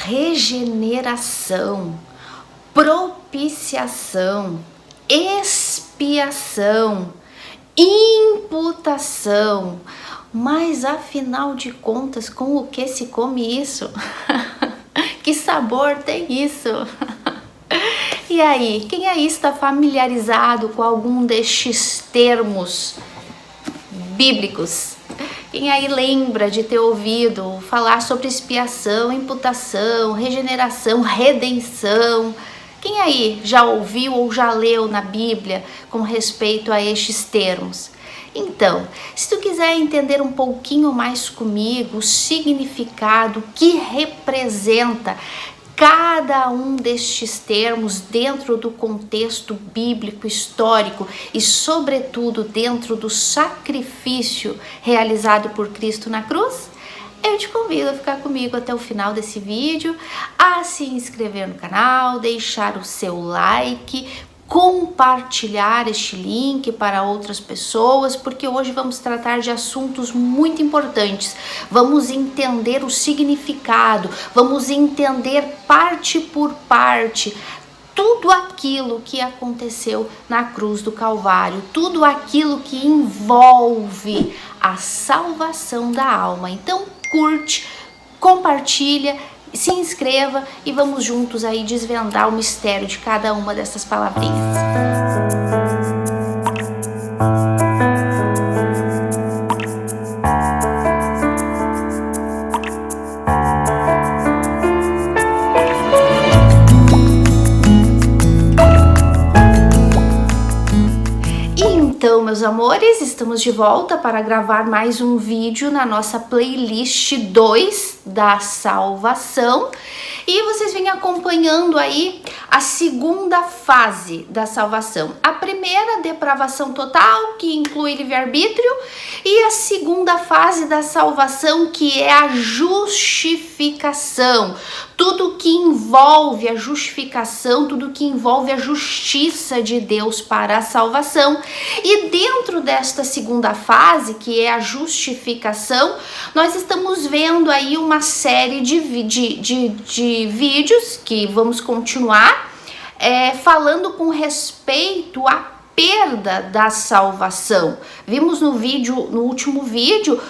regeneração, propiciação, expiação, imputação. Mas afinal de contas, com o que se come isso? Que sabor tem isso? E aí, quem aí está familiarizado com algum destes termos bíblicos? Quem aí lembra de ter ouvido falar sobre expiação, imputação, regeneração, redenção? Quem aí já ouviu ou já leu na Bíblia com respeito a estes termos? Então, se tu quiser entender um pouquinho mais comigo o significado que representa cada um destes termos dentro do contexto bíblico, histórico e, sobretudo, dentro do sacrifício realizado por Cristo na cruz, eu te convido a ficar comigo até o final desse vídeo, a se inscrever no canal, deixar o seu like, compartilhar este link para outras pessoas, porque hoje vamos tratar de assuntos muito importantes. Vamos entender o significado, vamos entender parte por parte tudo aquilo que aconteceu na cruz do Calvário, tudo aquilo que envolve a salvação da alma. Então curte, compartilha, se inscreva e vamos juntos aí desvendar o mistério de cada uma dessas palavrinhas. Então, meus amores, estamos de volta para gravar mais um vídeo na nossa playlist 2 da salvação. E vocês vêm acompanhando aí a segunda fase da salvação. A primeira, depravação total, que inclui livre-arbítrio, e a segunda fase da salvação, que é a justificação. Tudo que envolve a justificação, tudo que envolve a justiça de Deus para a salvação. E dentro desta segunda fase, que é a justificação, nós estamos vendo aí uma série de vídeos que vamos continuar falando com respeito à perda da salvação. Vimos no último vídeo,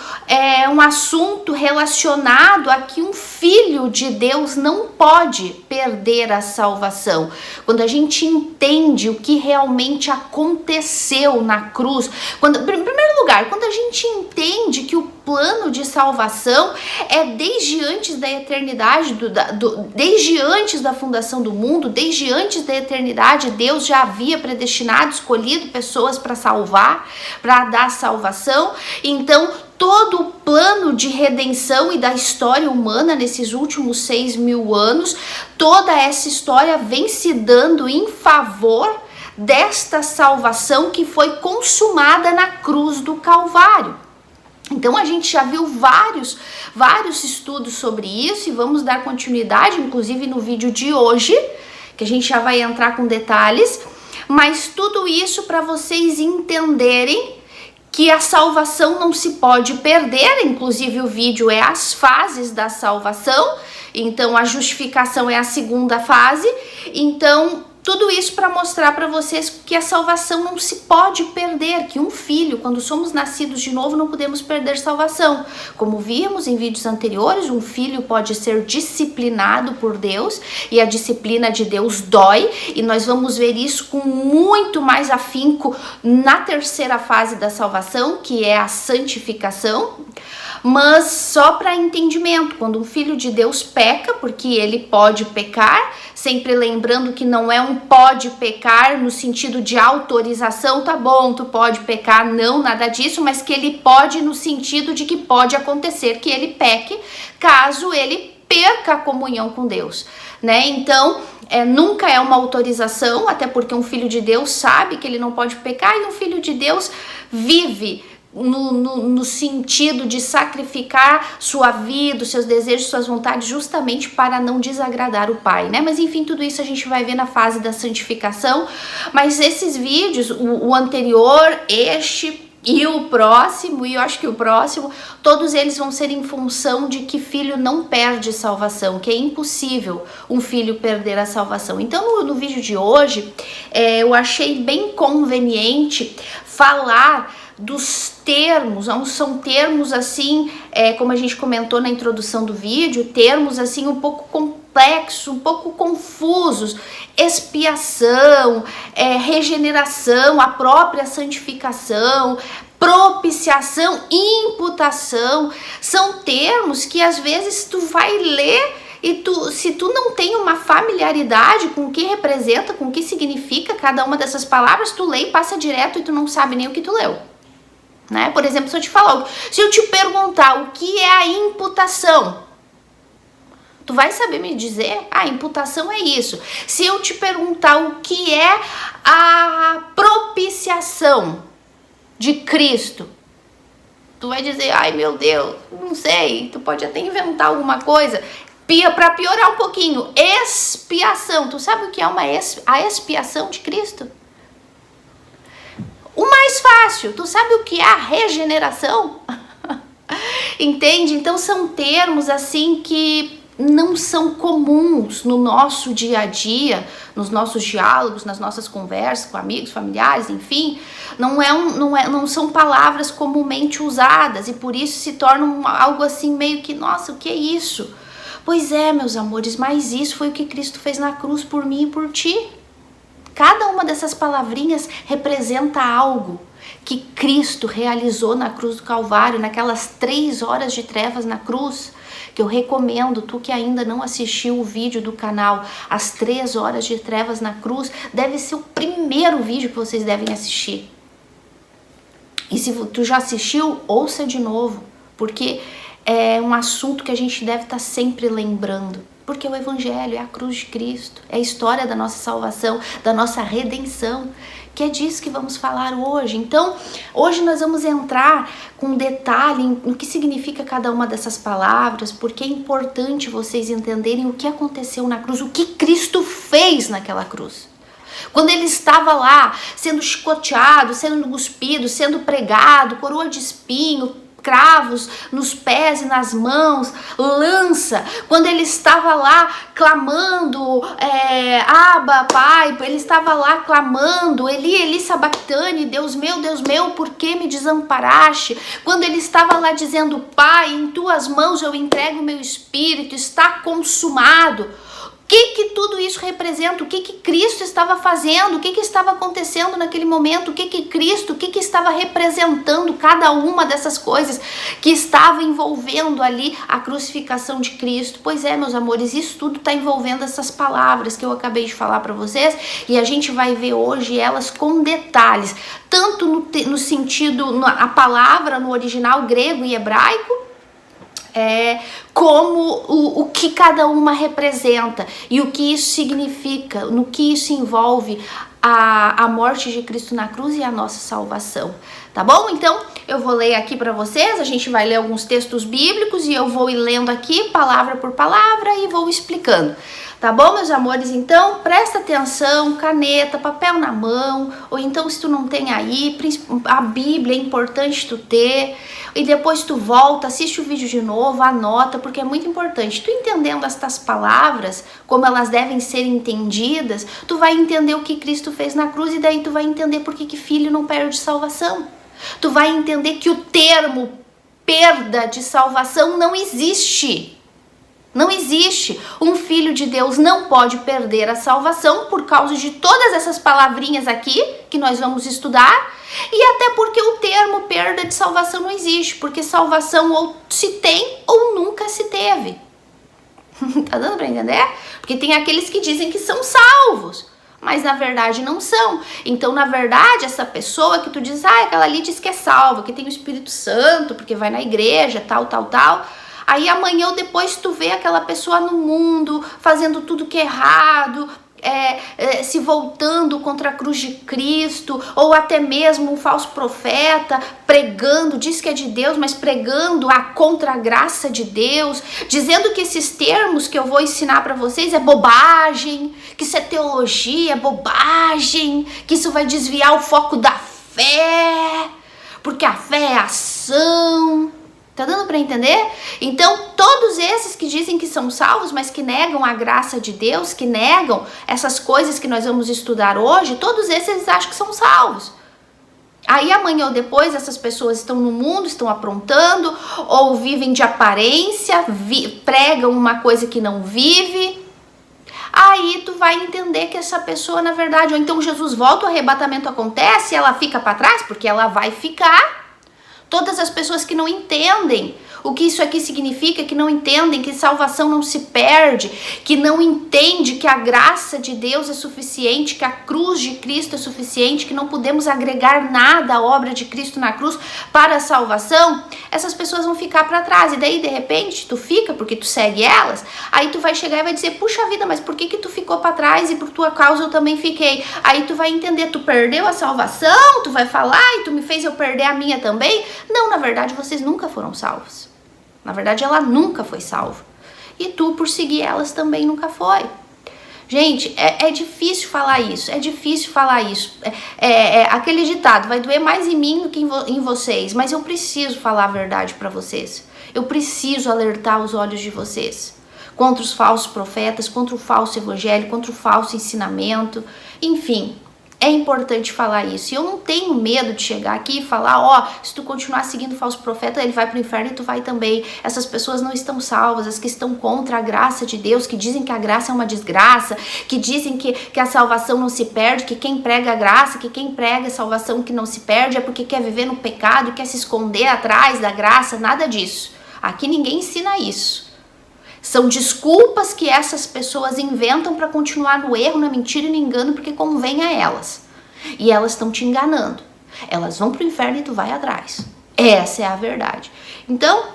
um assunto relacionado a que um filho de Deus não pode perder a salvação. Quando a gente entende o que realmente aconteceu na cruz, em primeiro lugar, quando a gente entende que o plano de salvação é desde antes da eternidade, desde antes da fundação do mundo, desde antes da eternidade, Deus já havia predestinado, escolhido pessoas para salvar, para dar salvação. Então, todo o plano de redenção e da história humana nesses últimos 6.000 anos, toda essa história vem se dando em favor desta salvação que foi consumada na cruz do Calvário. Então a gente já viu vários estudos sobre isso e vamos dar continuidade, inclusive no vídeo de hoje, que a gente já vai entrar com detalhes, mas tudo isso para vocês entenderem que a salvação não se pode perder. Inclusive o vídeo é as fases da salvação, então a justificação é a segunda fase, então tudo isso para mostrar para vocês que a salvação não se pode perder, que um filho, quando somos nascidos de novo, não podemos perder salvação. Como vimos em vídeos anteriores, um filho pode ser disciplinado por Deus e a disciplina de Deus dói, e nós vamos ver isso com muito mais afinco na terceira fase da salvação, que é a santificação. Mas só para entendimento, quando um filho de Deus peca, porque ele pode pecar, sempre lembrando que não é um pode pecar no sentido de autorização, tá bom, tu pode pecar, não, nada disso, mas que ele pode no sentido de que pode acontecer que ele peque, caso ele perca a comunhão com Deus, né? Então, nunca é uma autorização, até porque um filho de Deus sabe que ele não pode pecar, e um filho de Deus vive no sentido de sacrificar sua vida, os seus desejos, suas vontades, justamente para não desagradar o Pai, né? Mas enfim, tudo isso a gente vai ver na fase da santificação. Mas esses vídeos, o anterior, este e o próximo, e eu acho que o próximo, todos eles vão ser em função de que filho não perde salvação, que é impossível um filho perder a salvação. Então no vídeo de hoje, eu achei bem conveniente falar dos termos, são termos assim, como a gente comentou na introdução do vídeo, termos assim um pouco complexos, um pouco confusos: expiação, regeneração, a própria santificação, propiciação, imputação. São termos que às vezes tu vai ler e se tu não tem uma familiaridade com o que representa, com o que significa cada uma dessas palavras, tu lê e passa direto e tu não sabe nem o que tu leu. Né? Por exemplo, se eu te perguntar o que é a imputação, tu vai saber me dizer? A imputação é isso. Se eu te perguntar o que é a propiciação de Cristo, tu vai dizer: ai meu Deus, não sei. Tu pode até inventar alguma coisa. Para piorar um pouquinho, expiação. Tu sabe o que é a expiação de Cristo? O mais fácil, tu sabe o que é a regeneração? Entende? Então são termos assim que não são comuns no nosso dia a dia, nos nossos diálogos, nas nossas conversas com amigos, familiares, enfim. Não são palavras comumente usadas e por isso se tornam algo assim meio que, nossa, o que é isso? Pois é, meus amores, mas isso foi o que Cristo fez na cruz por mim e por ti. Cada uma dessas palavrinhas representa algo que Cristo realizou na cruz do Calvário, naquelas 3 horas de trevas na cruz, que eu recomendo, tu que ainda não assistiu o vídeo do canal, as 3 horas de trevas na cruz, deve ser o primeiro vídeo que vocês devem assistir. E se tu já assistiu, ouça de novo, porque é um assunto que a gente deve estar sempre lembrando. Porque o Evangelho é a cruz de Cristo, é a história da nossa salvação, da nossa redenção, que é disso que vamos falar hoje. Então, hoje nós vamos entrar com detalhe no que significa cada uma dessas palavras, porque é importante vocês entenderem o que aconteceu na cruz, o que Cristo fez naquela cruz. Quando ele estava lá, sendo chicoteado, sendo cuspido, sendo pregado, coroa de espinho, cravos nos pés e nas mãos, lança, quando ele estava lá clamando, Abba, Pai, ele estava lá clamando, Eli sabactani, Deus meu, por que me desamparaste? Quando ele estava lá dizendo: Pai, em tuas mãos eu entrego o meu espírito, está consumado. O que tudo isso representa? O que Cristo estava fazendo? O que estava acontecendo naquele momento? O que Cristo, o que estava representando cada uma dessas coisas que estava envolvendo ali a crucificação de Cristo? Pois é, meus amores, isso tudo está envolvendo essas palavras que eu acabei de falar para vocês, e a gente vai ver hoje elas com detalhes, tanto no sentido, a palavra no original grego e hebraico, como o que cada uma representa e o que isso significa, no que isso envolve a morte de Cristo na cruz e a nossa salvação, tá bom? Então eu vou ler aqui para vocês, a gente vai ler alguns textos bíblicos e eu vou ir lendo aqui palavra por palavra e vou explicando. Tá bom, meus amores? Então, presta atenção, caneta, papel na mão, ou então se tu não tem aí, a Bíblia é importante tu ter, e depois tu volta, assiste o vídeo de novo, anota, porque é muito importante. Tu entendendo estas palavras, como elas devem ser entendidas, tu vai entender o que Cristo fez na cruz e daí tu vai entender por que filho não perde salvação. Tu vai entender que o termo perda de salvação não existe. Não existe. Um filho de Deus não pode perder a salvação por causa de todas essas palavrinhas aqui que nós vamos estudar, e até porque o termo perda de salvação não existe, porque salvação ou se tem ou nunca se teve. Tá dando para entender? Porque tem aqueles que dizem que são salvos, mas na verdade não são. Então, na verdade, essa pessoa que tu diz, aquela ali diz que é salva, que tem o Espírito Santo, porque vai na igreja, tal. Aí amanhã ou depois tu vê aquela pessoa no mundo fazendo tudo que é errado, se voltando contra a cruz de Cristo, ou até mesmo um falso profeta pregando, diz que é de Deus, mas pregando a contra a graça de Deus, dizendo que esses termos que eu vou ensinar para vocês é bobagem, que isso é teologia, é bobagem, que isso vai desviar o foco da fé. porque a fé é ação. Tá dando para entender? Então, todos esses que dizem que são salvos, mas que negam a graça de Deus, que negam essas coisas que nós vamos estudar hoje, todos esses eles acham que são salvos. Aí amanhã ou depois essas pessoas estão no mundo, estão aprontando, ou vivem de aparência, pregam uma coisa que não vive. Aí tu vai entender que essa pessoa, na verdade, ou então Jesus volta, o arrebatamento acontece e ela fica para trás, porque ela vai ficar. Todas as pessoas que não entendem o que isso aqui significa, que não entendem que salvação não se perde, que não entende que a graça de Deus é suficiente, que a cruz de Cristo é suficiente, que não podemos agregar nada à obra de Cristo na cruz para a salvação, essas pessoas vão ficar para trás. E daí, de repente, tu fica porque tu segue elas, aí tu vai chegar e vai dizer, puxa vida, mas por que tu ficou para trás e por tua causa eu também fiquei? Aí tu vai entender, tu perdeu a salvação, tu vai falar, e tu me fez eu perder a minha também? Não, na verdade, vocês nunca foram salvos. Na verdade, ela nunca foi salva. E tu, por seguir elas, também nunca foi. Gente, é difícil falar isso. É difícil falar isso. Aquele ditado, vai doer mais em mim do que em vocês. Mas eu preciso falar a verdade para vocês. Eu preciso alertar os olhos de vocês. Contra os falsos profetas, contra o falso evangelho, contra o falso ensinamento. Enfim, é importante falar isso. E eu não tenho medo de chegar aqui e falar, se tu continuar seguindo o falso profeta, ele vai pro inferno e tu vai também. Essas pessoas não estão salvas, as que estão contra a graça de Deus, que dizem que a graça é uma desgraça, que dizem que a salvação não se perde, que quem prega a graça, que quem prega a salvação que não se perde é porque quer viver no pecado e quer se esconder atrás da graça. Nada disso. Aqui ninguém ensina isso. São desculpas que essas pessoas inventam para continuar no erro, na mentira e no engano, porque convém a elas. E elas estão te enganando. Elas vão pro inferno e tu vai atrás. Essa é a verdade. Então,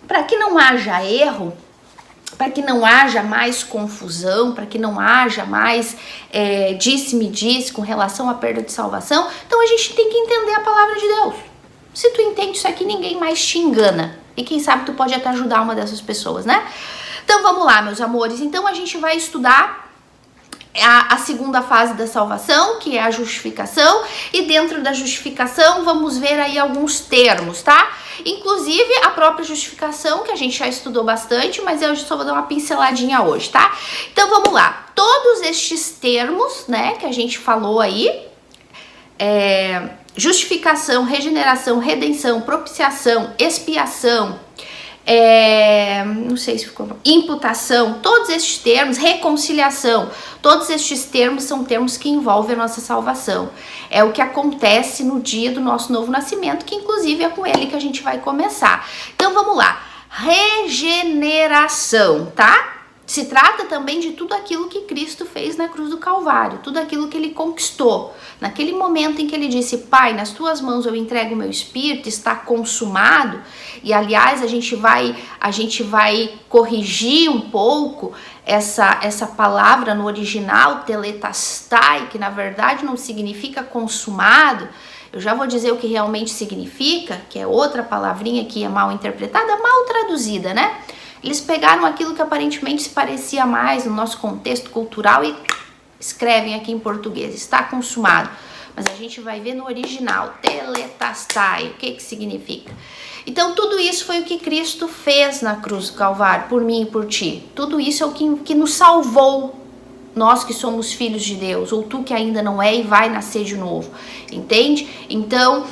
para que não haja erro, para que não haja mais confusão, para que não haja mais disse-me-disse com relação à perda de salvação, então a gente tem que entender a palavra de Deus. Se tu entende isso aqui, ninguém mais te engana. E quem sabe tu pode até ajudar uma dessas pessoas, né? Então vamos lá, meus amores. Então a gente vai estudar a segunda fase da salvação, que é a justificação. E dentro da justificação vamos ver aí alguns termos, tá? Inclusive a própria justificação, que a gente já estudou bastante, mas eu só vou dar uma pinceladinha hoje, tá? Então vamos lá. Todos estes termos, né, que a gente falou aí, justificação, regeneração, redenção, propiciação, expiação, não sei se ficou, imputação, todos estes termos, reconciliação, todos estes termos são termos que envolvem a nossa salvação. É o que acontece no dia do nosso novo nascimento, que inclusive é com ele que a gente vai começar. Então vamos lá, regeneração, tá? Se trata também de tudo aquilo que Cristo fez na cruz do Calvário, tudo aquilo que ele conquistou. Naquele momento em que ele disse, Pai, nas tuas mãos eu entrego o meu espírito, está consumado. E aliás, a gente vai corrigir um pouco essa palavra no original, tetelestai, que na verdade não significa consumado. Eu já vou dizer o que realmente significa, que é outra palavrinha que é mal interpretada, mal traduzida, né? Eles pegaram aquilo que aparentemente se parecia mais no nosso contexto cultural e escrevem aqui em português, está consumado. Mas a gente vai ver no original, tetelestai, o que significa. Então tudo isso foi o que Cristo fez na cruz do Calvário, por mim e por ti. Tudo isso é o que nos salvou, nós que somos filhos de Deus, ou tu que ainda não é e vai nascer de novo, entende? Então,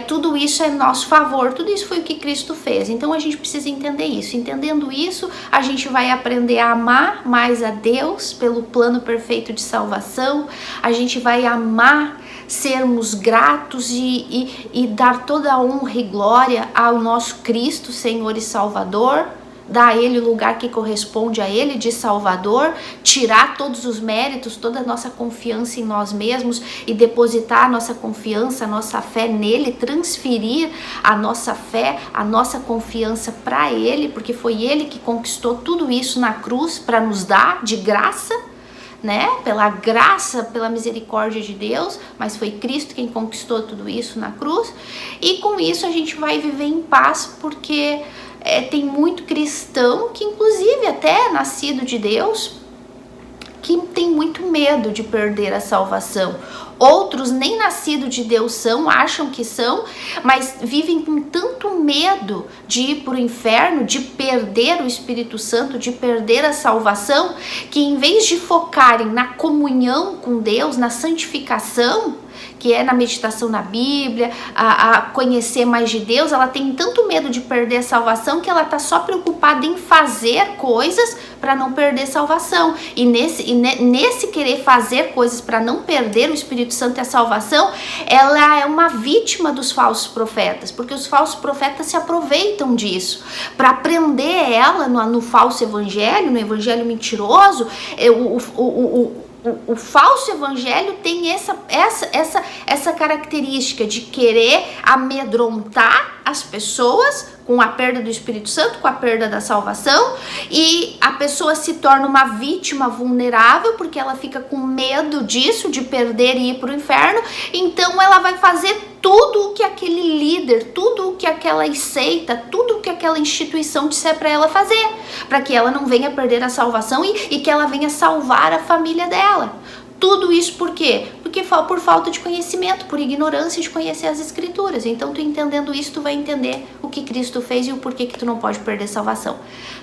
tudo isso é nosso favor, tudo isso foi o que Cristo fez. Então a gente precisa entender isso. Entendendo isso, a gente vai aprender a amar mais a Deus pelo plano perfeito de salvação. A gente vai amar, sermos gratos e dar toda a honra e glória ao nosso Cristo, Senhor e Salvador. Dar a Ele o lugar que corresponde a Ele de Salvador, tirar todos os méritos, toda a nossa confiança em nós mesmos e depositar a nossa confiança, a nossa fé nele, transferir a nossa fé, a nossa confiança para Ele, porque foi Ele que conquistou tudo isso na cruz para nos dar de graça, né? Pela graça, pela misericórdia de Deus, mas foi Cristo quem conquistou tudo isso na cruz. E com isso a gente vai viver em paz, porque tem muito cristão que inclusive até nascido de Deus, que têm muito medo de perder a salvação. Outros nem nascidos de Deus são, acham que são, mas vivem com tanto medo de ir para o inferno, de perder o Espírito Santo, de perder a salvação, que em vez de focarem na comunhão com Deus, na santificação, que é na meditação na Bíblia, a conhecer mais de Deus, ela tem tanto medo de perder a salvação que ela está só preocupada em fazer coisas para não perder a salvação. E nesse querer fazer coisas para não perder o Espírito Santo e a salvação, ela é uma vítima dos falsos profetas, porque os falsos profetas se aproveitam disso para prender ela no falso evangelho, no evangelho mentiroso. O falso evangelho tem essa característica de querer amedrontar as pessoas com a perda do Espírito Santo, com a perda da salvação, e a pessoa se torna uma vítima vulnerável porque ela fica com medo disso, de perder e ir para o inferno. Então ela vai fazer tudo o que aquele líder, tudo o que aquela seita, tudo o que aquela instituição disser para ela fazer, para que ela não venha perder a salvação e que ela venha salvar a família dela. Tudo isso por quê? Porque por falta de conhecimento, por ignorância de conhecer as escrituras. Então, tu entendendo isso, tu vai entender o que Cristo fez e o porquê que tu não pode perder salvação.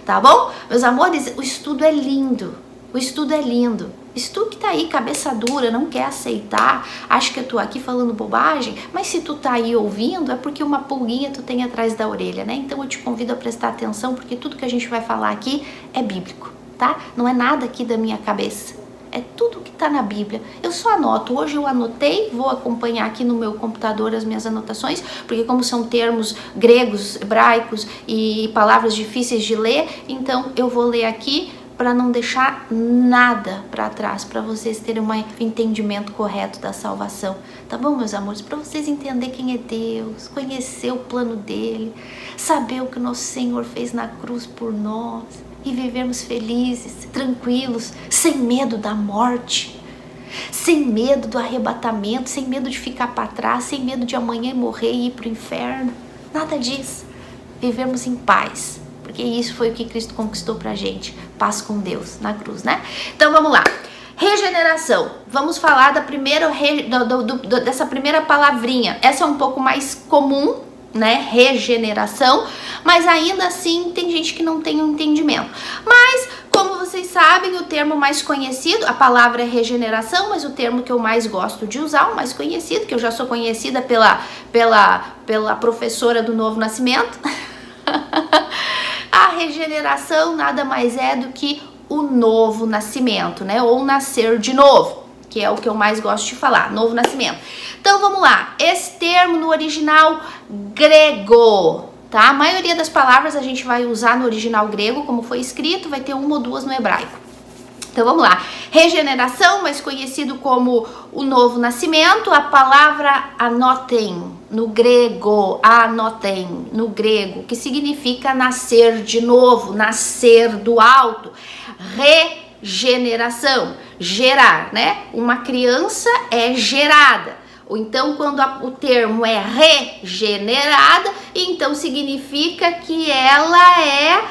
Tá bom? Meus amores, o estudo é lindo. O estudo é lindo. Se tu que tá aí, cabeça dura, não quer aceitar, acha que eu tô aqui falando bobagem, mas se tu tá aí ouvindo, é porque uma pulguinha tu tem atrás da orelha, né? Então eu te convido a prestar atenção, porque tudo que a gente vai falar aqui é bíblico, tá? Não é nada aqui da minha cabeça. É tudo que está na Bíblia. Eu só anoto. Hoje eu anotei, vou acompanhar aqui no meu computador as minhas anotações, porque como são termos gregos, hebraicos e palavras difíceis de ler, então eu vou ler aqui para não deixar nada para trás, para vocês terem um entendimento correto da salvação. Tá bom, meus amores? Para vocês entenderem quem é Deus, conhecer o plano dele, saber o que nosso Senhor fez na cruz por nós, e vivermos felizes, tranquilos, sem medo da morte, sem medo do arrebatamento, sem medo de ficar para trás, sem medo de amanhã morrer e ir para o inferno. Nada disso. Vivermos em paz, porque isso foi o que Cristo conquistou pra gente. Paz com Deus na cruz, né? Então vamos lá. Regeneração. Vamos falar da primeira, dessa primeira palavrinha. Essa é um pouco mais comum, né? Regeneração, mas ainda assim tem gente que não tem um entendimento. Mas como vocês sabem, o termo mais conhecido, a palavra é regeneração, mas o termo que eu mais gosto de usar, o mais conhecido, que eu já sou conhecida pela professora do Novo Nascimento. A regeneração nada mais é do que o novo nascimento, né? Ou nascer de novo, que é o que eu mais gosto de falar, novo nascimento. Então vamos lá, esse termo no original grego, tá? A maioria das palavras a gente vai usar no original grego, como foi escrito, vai ter uma ou duas no hebraico. Então vamos lá, regeneração, mais conhecido como o novo nascimento, a palavra anotem, no grego, que significa nascer de novo, nascer do alto, regeneração, gerar, né? Uma criança é gerada. Ou então, quando o termo é regenerada, então significa que ela é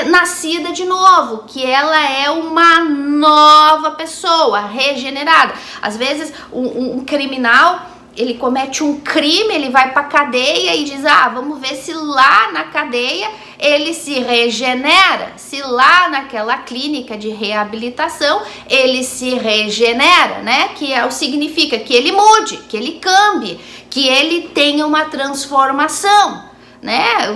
nascida de novo, que ela é uma nova pessoa, regenerada. Às vezes, um criminal, ele comete um crime, ele vai pra cadeia e diz, vamos ver se lá na cadeia ele se regenera, se lá naquela clínica de reabilitação ele se regenera, né? Que significa que ele mude, que ele cambie, que ele tenha uma transformação, né?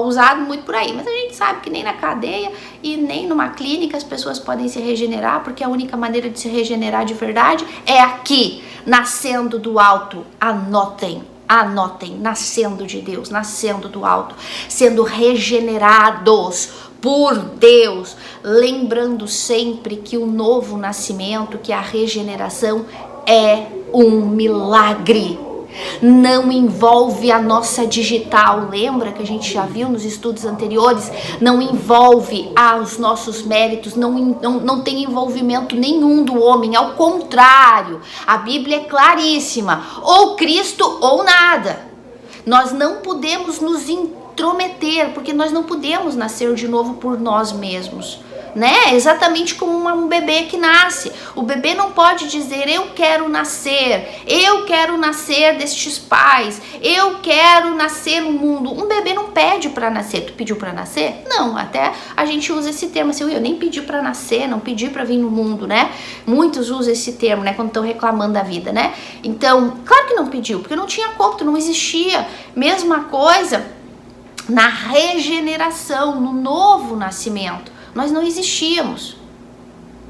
Usado muito por aí, mas a gente sabe que nem na cadeia e nem numa clínica as pessoas podem se regenerar, porque a única maneira de se regenerar de verdade é aqui, nascendo do alto. Anotem, nascendo de Deus, nascendo do alto, sendo regenerados por Deus, lembrando sempre que o novo nascimento, que a regeneração é um milagre. Não envolve a nossa digital, lembra que a gente já viu nos estudos anteriores? Não envolve os nossos méritos, não tem envolvimento nenhum do homem, ao contrário, a Bíblia é claríssima, ou Cristo ou nada. Nós não podemos nos intrometer, porque nós não podemos nascer de novo por nós mesmos. né? Exatamente como um bebê que nasce. O bebê não pode dizer eu quero nascer destes pais, eu quero nascer no mundo. Um bebê não pede para nascer. Tu pediu para nascer? Não, até a gente usa esse termo assim, eu nem pedi para nascer, não pedi para vir no mundo, né? Muitos usam esse termo, né, quando estão reclamando da vida, né? Então, claro que não pediu, porque não tinha como, não existia. Mesma coisa na regeneração, no novo nascimento. Nós não existíamos.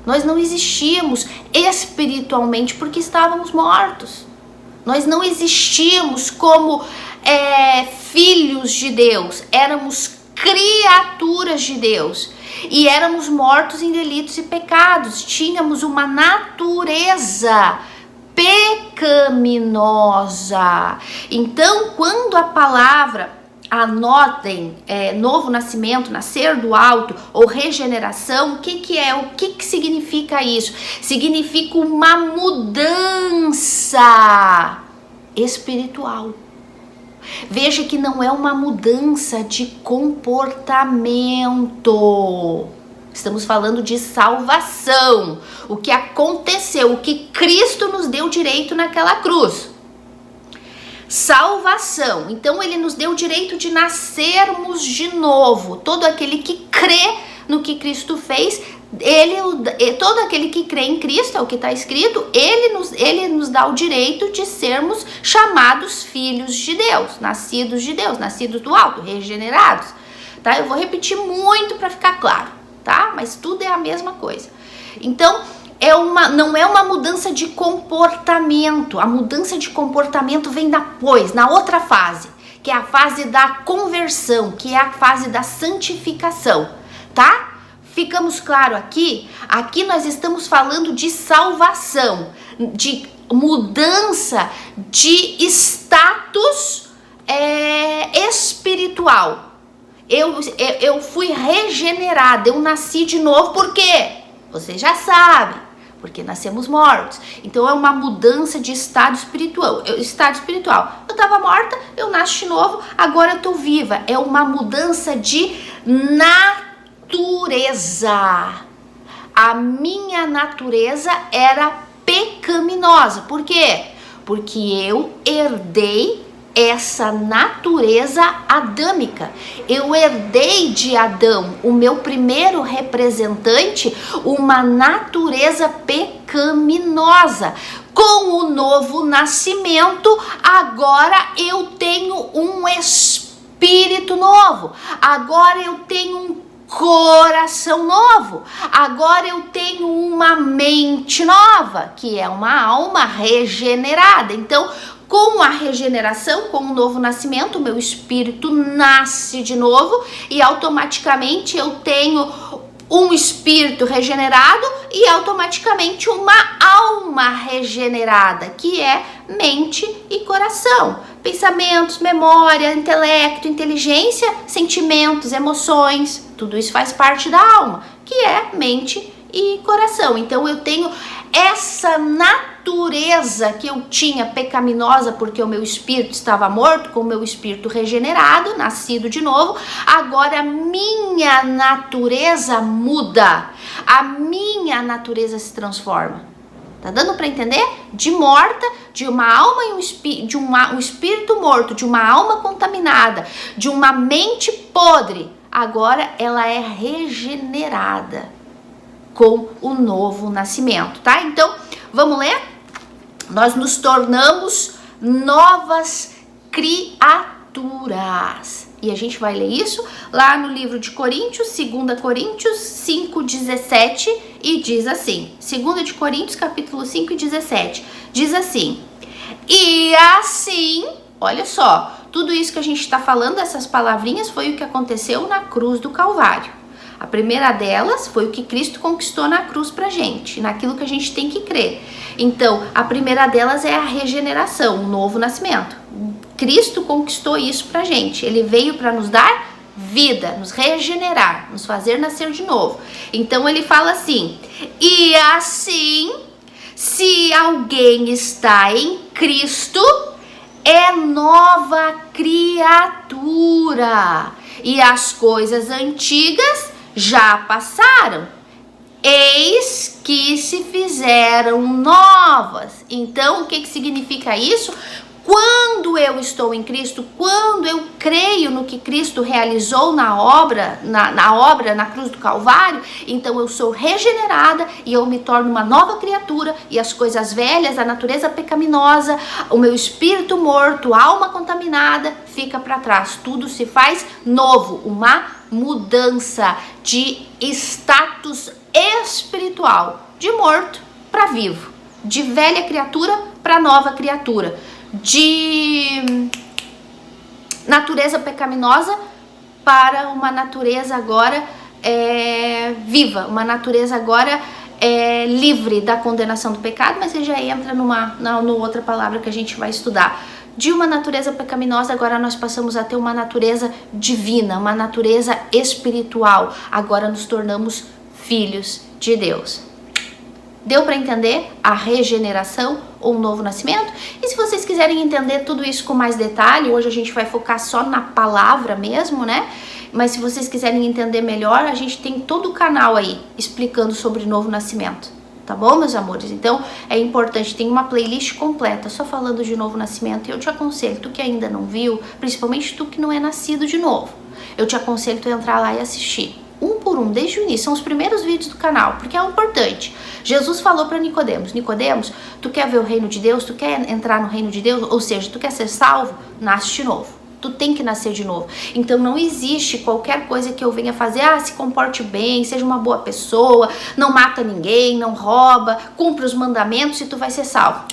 Nós não existíamos espiritualmente porque estávamos mortos. Nós não existíamos como filhos de Deus. Éramos criaturas de Deus. E éramos mortos em delitos e pecados. Tínhamos uma natureza pecaminosa. Então, quando a palavra, anotem, novo nascimento, nascer do alto ou regeneração, o que significa isso? Significa uma mudança espiritual. Veja que não é uma mudança de comportamento. Estamos falando de salvação. O que aconteceu, o que Cristo nos deu direito naquela cruz. Salvação. Então ele nos deu o direito de nascermos de novo. Todo aquele que crê no que Cristo fez, todo aquele que crê em Cristo, é o que está escrito, ele nos dá o direito de sermos chamados filhos de Deus, nascidos do alto, regenerados. Tá? Eu vou repetir muito para ficar claro, tá? Mas tudo é a mesma coisa. Então, não é uma mudança de comportamento. A mudança de comportamento vem depois, na outra fase, que é a fase da conversão, que é a fase da santificação, tá? Ficamos claro aqui? Aqui nós estamos falando de salvação, de mudança de status espiritual. Eu fui regenerada, eu nasci de novo, por quê? Você já sabe. Porque nascemos mortos. Então é uma mudança de estado espiritual. Eu estava morta, eu nasci de novo, agora eu tô viva. É uma mudança de natureza. A minha natureza era pecaminosa. Por quê? Porque eu herdei essa natureza adâmica. Eu herdei de Adão, o meu primeiro representante, uma natureza pecaminosa. Com o novo nascimento, agora eu tenho um espírito novo. Agora eu tenho um coração novo. Agora eu tenho uma mente nova, que é uma alma regenerada. Então, com a regeneração, com o novo nascimento, o meu espírito nasce de novo e automaticamente eu tenho um espírito regenerado e automaticamente uma alma regenerada, que é mente e coração. Pensamentos, memória, intelecto, inteligência, sentimentos, emoções, tudo isso faz parte da alma, que é mente e coração. Então eu tenho essa natureza que eu tinha pecaminosa, porque o meu espírito estava morto, com o meu espírito regenerado, nascido de novo. Agora minha natureza muda, a minha natureza se transforma. Tá dando para entender? De morta, de uma alma e um espírito morto, de uma alma contaminada, de uma mente podre, agora ela é regenerada com o novo nascimento, tá? Então, vamos ler? Nós nos tornamos novas criaturas. E a gente vai ler isso lá no livro de Coríntios, 2 Coríntios 5:17, e diz assim, 2 de Coríntios, capítulo 5 e 17, diz assim: e assim, olha só, tudo isso que a gente está falando, essas palavrinhas, foi o que aconteceu na cruz do Calvário. A primeira delas foi o que Cristo conquistou na cruz pra gente, naquilo que a gente tem que crer. Então, a primeira delas é a regeneração, o novo nascimento. Cristo conquistou isso pra gente. Ele veio para nos dar vida, nos regenerar, nos fazer nascer de novo. Então, ele fala assim: e assim, se alguém está em Cristo, é nova criatura. E as coisas antigas já passaram. Eis que se fizeram novas. Então, o que significa isso? Quando eu estou em Cristo, quando eu creio no que Cristo realizou na obra, na cruz do Calvário, então eu sou regenerada e eu me torno uma nova criatura, e as coisas velhas, a natureza pecaminosa, o meu espírito morto, a alma contaminada, fica para trás. Tudo se faz novo, uma mudança de status espiritual, de morto para vivo, de velha criatura para nova criatura, de natureza pecaminosa para uma natureza agora viva, uma natureza agora livre da condenação do pecado, mas você já entra numa outra palavra que a gente vai estudar. De uma natureza pecaminosa, agora nós passamos a ter uma natureza divina, uma natureza espiritual. Agora nos tornamos filhos de Deus. Deu para entender a regeneração ou o novo nascimento? E se vocês quiserem entender tudo isso com mais detalhe, hoje a gente vai focar só na palavra mesmo, né? Mas se vocês quiserem entender melhor, a gente tem todo o canal aí explicando sobre o novo nascimento. Tá bom, meus amores? Então, é importante, tem uma playlist completa só falando de novo nascimento, e eu te aconselho, tu que ainda não viu, principalmente tu que não é nascido de novo, eu te aconselho tu entrar lá e assistir. Um por um, desde o início, são os primeiros vídeos do canal, porque é importante. Jesus falou para Nicodemos, Nicodemos, tu quer ver o reino de Deus, tu quer entrar no reino de Deus, ou seja, tu quer ser salvo, nasce de novo. Tu tem que nascer de novo. Então não existe qualquer coisa que eu venha fazer, se comporte bem, seja uma boa pessoa, não mata ninguém, não rouba, cumpre os mandamentos e tu vai ser salvo.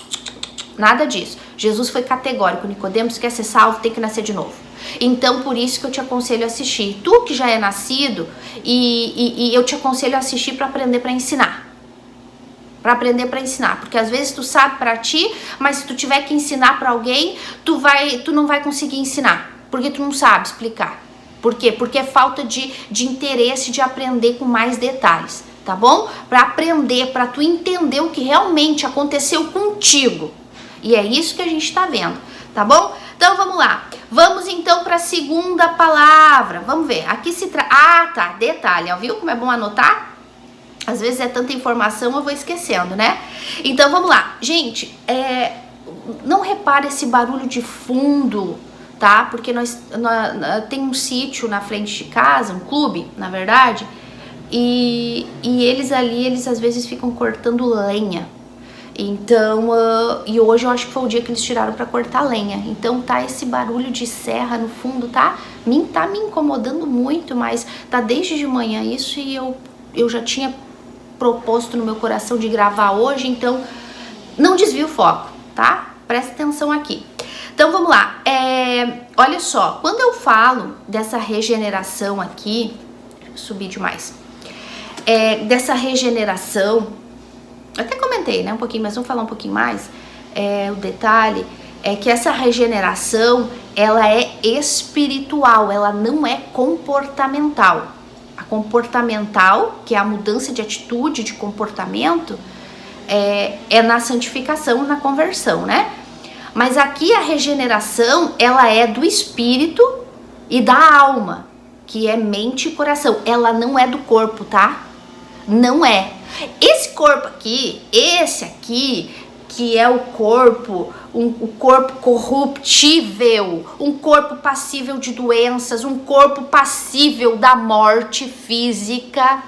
Nada disso. Jesus foi categórico, Nicodemos, quer ser salvo, tem que nascer de novo. Então, por isso que eu te aconselho a assistir. Tu que já é nascido, e eu te aconselho a assistir para aprender para ensinar. Para aprender para ensinar. Porque às vezes tu sabe para ti, mas se tu tiver que ensinar para alguém, tu não vai conseguir ensinar. Porque tu não sabe explicar. Por quê? Porque é falta de interesse de aprender com mais detalhes. Tá bom? Para aprender, para tu entender o que realmente aconteceu contigo. E é isso que a gente tá vendo. Tá bom? Então vamos lá. Vamos então para a segunda palavra. Vamos ver. Aqui se trata. Tá. Detalhe. Viu como é bom anotar? Às vezes é tanta informação, eu vou esquecendo, né? Então vamos lá. Gente, não repare esse barulho de fundo, tá? Porque nós tem um sítio na frente de casa, um clube, na verdade, e eles ali, eles às vezes ficam cortando lenha. Então, e hoje eu acho que foi o dia que eles tiraram para cortar lenha. Então tá esse barulho de serra no fundo, tá? Tá me incomodando muito, mas tá desde de manhã isso, e eu já tinha proposto no meu coração de gravar hoje, então não desvie o foco, tá? Presta atenção aqui. Então vamos lá. Olha só, quando eu falo dessa regeneração aqui, deixa eu subir demais, dessa regeneração, eu até comentei, né, um pouquinho, mas vamos falar um pouquinho mais. O detalhe é que essa regeneração, ela é espiritual, ela não é comportamental. A comportamental, que é a mudança de atitude, de comportamento, é na santificação, na conversão, né? Mas aqui a regeneração, ela é do espírito e da alma, que é mente e coração. Ela não é do corpo, tá? Não é. Esse corpo aqui, esse aqui, que é o corpo, um corpo corruptível, um corpo passível de doenças, um corpo passível da morte física.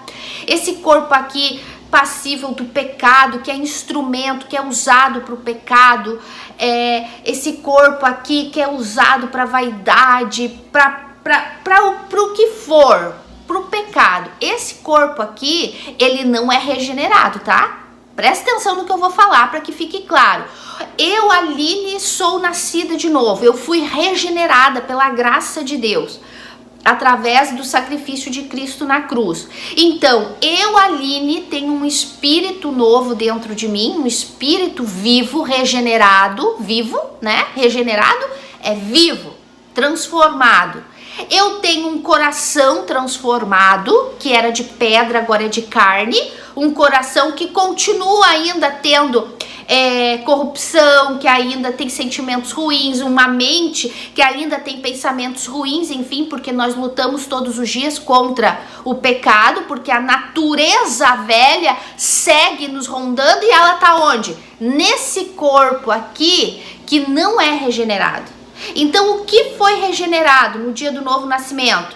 Esse corpo aqui passível do pecado, que é instrumento, que é usado para o pecado. Esse corpo aqui que é usado para vaidade, para o que for, para o pecado. Esse corpo aqui, ele não é regenerado, tá? Presta atenção no que eu vou falar para que fique claro. Eu, Aline, sou nascida de novo. Eu fui regenerada pela graça de Deus, através do sacrifício de Cristo na cruz. Então, eu, Aline, tenho um espírito novo dentro de mim, um espírito vivo, regenerado, vivo, né? Regenerado é vivo, transformado. Eu tenho um coração transformado, que era de pedra, agora é de carne. Um coração que continua ainda tendo corrupção, que ainda tem sentimentos ruins, uma mente que ainda tem pensamentos ruins, enfim, porque nós lutamos todos os dias contra o pecado, porque a natureza velha segue nos rondando e ela tá onde? Nesse corpo aqui que não é regenerado. Então, o que foi regenerado no dia do novo nascimento?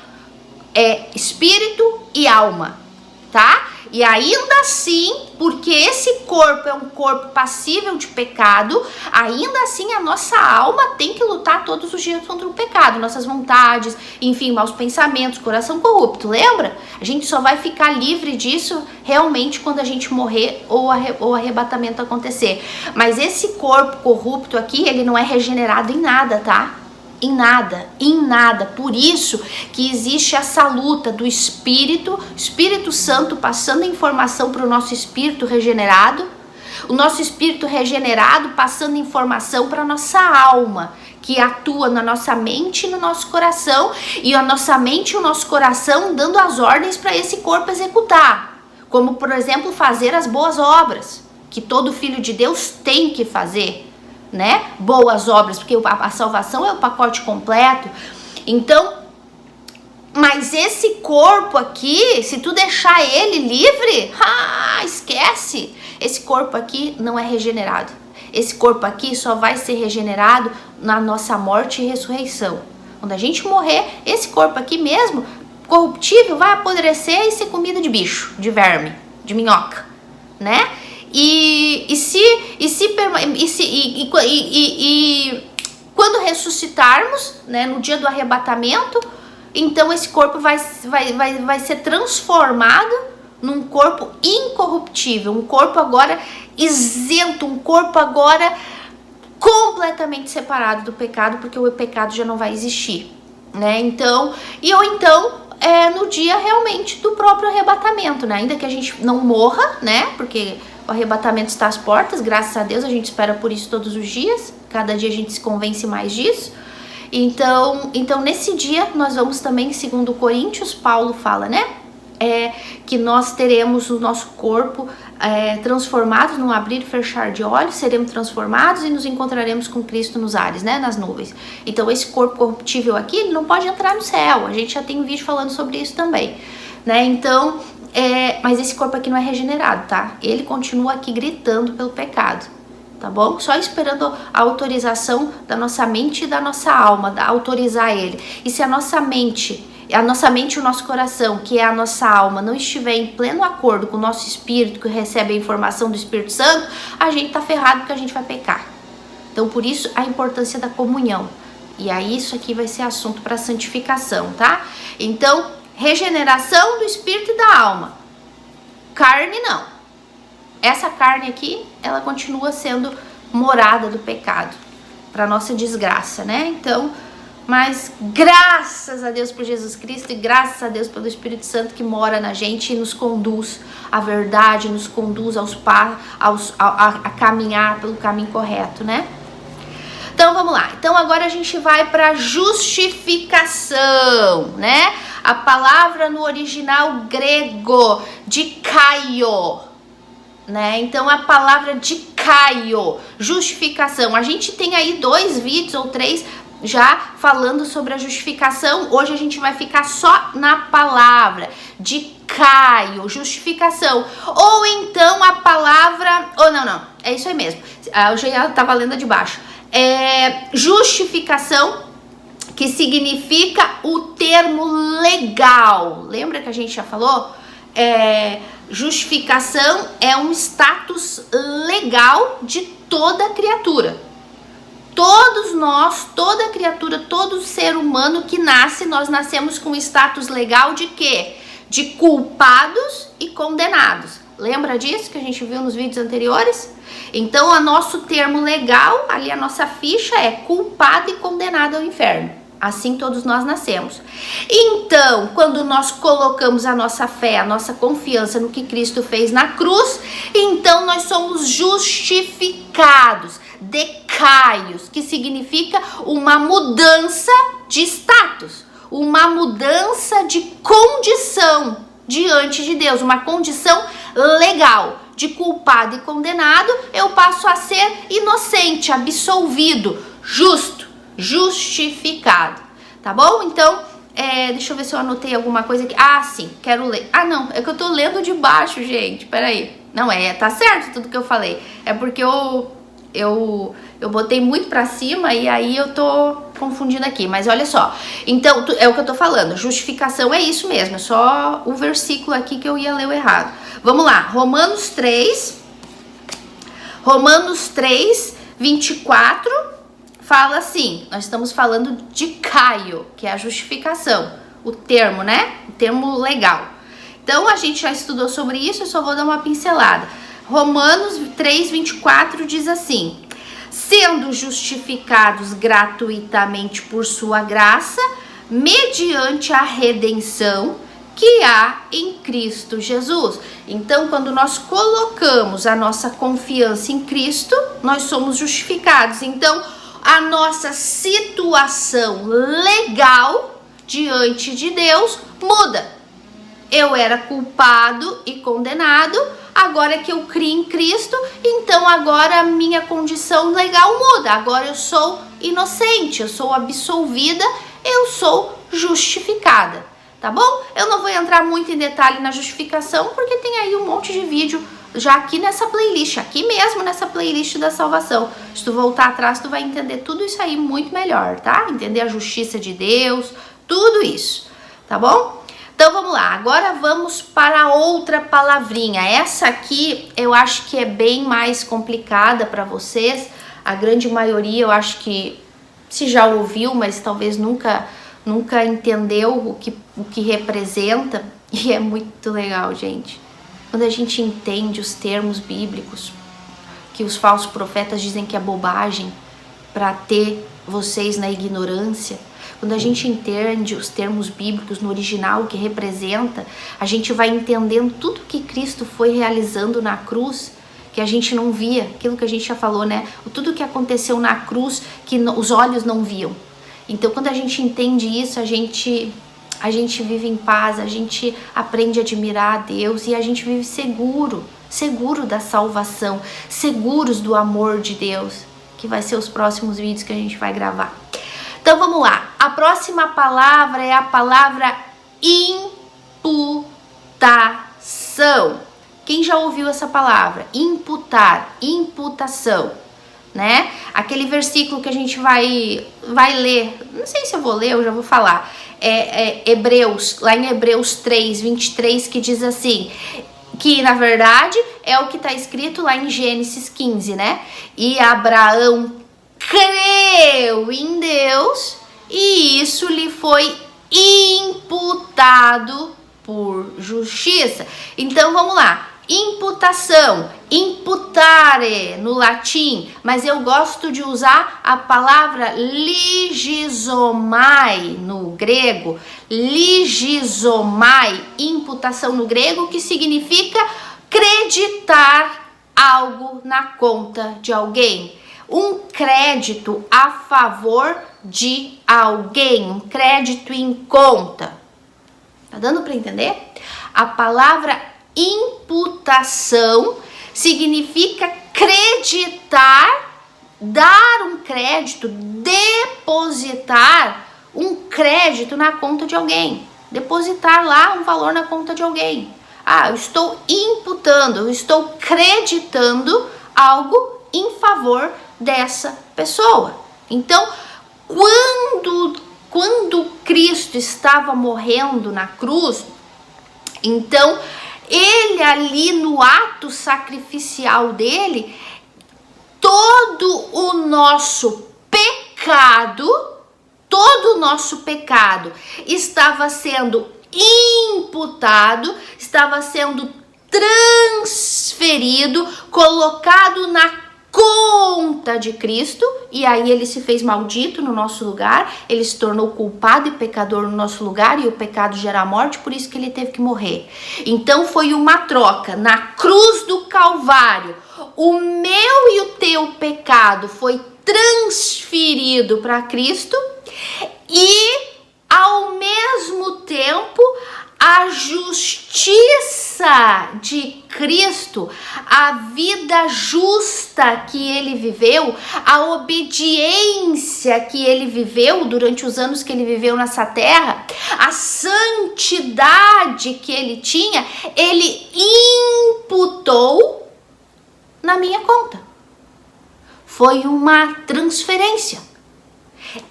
É espírito e alma, tá? E ainda assim, porque esse corpo é um corpo passível de pecado, ainda assim a nossa alma tem que lutar todos os dias contra o pecado, nossas vontades, enfim, maus pensamentos, coração corrupto, lembra? A gente só vai ficar livre disso realmente quando a gente morrer ou o arrebatamento acontecer. Mas esse corpo corrupto aqui, ele não é regenerado em nada, tá? Em nada. Por isso que existe essa luta do Espírito Santo passando informação para o nosso espírito regenerado, o nosso espírito regenerado passando informação para a nossa alma, que atua na nossa mente e no nosso coração, e a nossa mente e o nosso coração dando as ordens para esse corpo executar, como, por exemplo, fazer as boas obras, que todo filho de Deus tem que fazer, né? Boas obras, porque a salvação é o pacote completo. Então, mas esse corpo aqui, se tu deixar ele livre, esquece. Esse corpo aqui não é regenerado. Esse corpo aqui só vai ser regenerado na nossa morte e ressurreição. Quando a gente morrer, esse corpo aqui mesmo, corruptível, vai apodrecer e ser comida de bicho, de verme, de minhoca, né? E quando ressuscitarmos, né, no dia do arrebatamento, então esse corpo vai ser transformado num corpo incorruptível, um corpo agora isento, um corpo agora completamente separado do pecado, porque o pecado já não vai existir, né? Então, no dia realmente do próprio arrebatamento, né? Ainda que a gente não morra, né? Porque o arrebatamento está às portas, graças a Deus, a gente espera por isso todos os dias. Cada dia a gente se convence mais disso. Então nesse dia nós vamos também, segundo Coríntios, Paulo fala, né? Que nós teremos o nosso corpo transformado num abrir e fechar de olhos, seremos transformados e nos encontraremos com Cristo nos ares, né? Nas nuvens. Então esse corpo corruptível aqui, ele não pode entrar no céu. A gente já tem um vídeo falando sobre isso também, né? Então, mas esse corpo aqui não é regenerado, tá? Ele continua aqui gritando pelo pecado, tá bom? Só esperando a autorização da nossa mente e da nossa alma, autorizar ele. E se a nossa mente e o nosso coração, que é a nossa alma, não estiver em pleno acordo com o nosso espírito, que recebe a informação do Espírito Santo, a gente tá ferrado, porque a gente vai pecar. Então, por isso, a importância da comunhão. E aí, isso aqui vai ser assunto para santificação, tá? Então, regeneração do espírito e da alma. Carne, não. Essa carne aqui, ela continua sendo morada do pecado, para nossa desgraça, né? Então, mas graças a Deus por Jesus Cristo e graças a Deus pelo Espírito Santo que mora na gente e nos conduz à verdade, nos conduz a caminhar pelo caminho correto, né? Então vamos lá. Então agora a gente vai para justificação, né? A palavra no original grego, dikaio, né? Então a palavra dikaio, justificação. A gente tem aí 2 vídeos ou 3 já falando sobre a justificação. Hoje a gente vai ficar só na palavra dikaio, justificação. Ou então a palavra, não, é isso aí mesmo. Eu já tava lendo a de baixo. Justificação, que significa o termo legal. Lembra que a gente já falou? Justificação é um status legal de toda criatura. Todos nós, toda criatura, todo ser humano que nasce, nós nascemos com status legal de quê? De culpados e condenados. Lembra disso que a gente viu nos vídeos anteriores? Então, o nosso termo legal, ali a nossa ficha é culpado e condenado ao inferno. Assim todos nós nascemos. Então, quando nós colocamos a nossa fé, a nossa confiança no que Cristo fez na cruz, então nós somos justificados, decaios, que significa uma mudança de status, uma mudança de condição diante de Deus, uma condição legal. de culpado e condenado, eu passo a ser inocente, absolvido, justo, justificado, tá bom? Então, deixa eu ver se eu anotei alguma coisa aqui. Ah, sim, quero ler. Ah, não, é que eu tô lendo de baixo, gente, peraí. Não, tá certo tudo que eu falei. É porque eu botei muito pra cima e aí eu tô confundindo aqui, mas olha só. Então, é o que eu tô falando, justificação é isso mesmo, é só o versículo aqui que eu ia ler o errado. Vamos lá, Romanos 3, 24, fala assim, nós estamos falando de Caio, que é a justificação, o termo, né? O termo legal. Então, a gente já estudou sobre isso, eu só vou dar uma pincelada. Romanos 3, 24 diz assim: sendo justificados gratuitamente por sua graça, mediante a redenção que há em Cristo Jesus. Então, quando nós colocamos a nossa confiança em Cristo, nós somos justificados. Então, a nossa situação legal diante de Deus muda. Eu era culpado e condenado, agora que eu criei em Cristo, então agora a minha condição legal muda. Agora eu sou inocente, eu sou absolvida, eu sou justificada, tá bom? Eu não vou entrar muito em detalhe na justificação, porque tem aí um monte de vídeo já aqui nessa playlist, aqui mesmo nessa playlist da salvação. Se tu voltar atrás, tu vai entender tudo isso aí muito melhor, tá? Entender a justiça de Deus, tudo isso, tá bom? Então vamos lá, agora vamos para outra palavrinha. Essa aqui eu acho que é bem mais complicada para vocês. A grande maioria eu acho que se já ouviu, mas talvez nunca entendeu o que representa. E é muito legal, gente. Quando a gente entende os termos bíblicos, que os falsos profetas dizem que é bobagem para ter vocês na ignorância. Quando a gente entende os termos bíblicos no original, o que representa, a gente vai entendendo tudo que Cristo foi realizando na cruz, que a gente não via, aquilo que a gente já falou, né? Tudo que aconteceu na cruz, que os olhos não viam. Então, quando a gente entende isso, a gente vive em paz, a gente aprende a admirar a Deus e a gente vive seguro da salvação, seguros do amor de Deus, que vai ser os próximos vídeos que a gente vai gravar. Então vamos lá, a próxima palavra é a palavra imputação. Quem já ouviu essa palavra? Imputar, imputação, né? Aquele versículo que a gente vai ler, não sei se eu vou ler, eu já vou falar, Hebreus, lá em Hebreus 3, 23, que diz assim, que na verdade é o que está escrito lá em Gênesis 15, né? E Abraão creu em Deus e isso lhe foi imputado por justiça. Então vamos lá, imputação, imputare no latim, mas eu gosto de usar a palavra ligizomai no grego, ligizomai, imputação no grego, que significa creditar algo na conta de alguém. Um crédito a favor de alguém, um crédito em conta. Tá dando para entender? A palavra imputação significa creditar, dar um crédito, depositar um crédito na conta de alguém. Depositar lá um valor na conta de alguém. Ah, eu estou imputando, eu estou creditando algo em favor dessa pessoa. Então, quando Cristo estava morrendo na cruz, então ele ali no ato sacrificial dele, todo o nosso pecado estava sendo imputado, estava sendo transferido, colocado na conta de Cristo, e aí ele se fez maldito no nosso lugar, ele se tornou culpado e pecador no nosso lugar, e o pecado gera morte, por isso que ele teve que morrer. Então foi uma troca na cruz do Calvário. O meu e o teu pecado foi transferido para Cristo, e ao mesmo tempo a justiça de Cristo, a vida justa que ele viveu, a obediência que ele viveu durante os anos que ele viveu nessa terra, a santidade que ele tinha, ele imputou na minha conta. Foi uma transferência.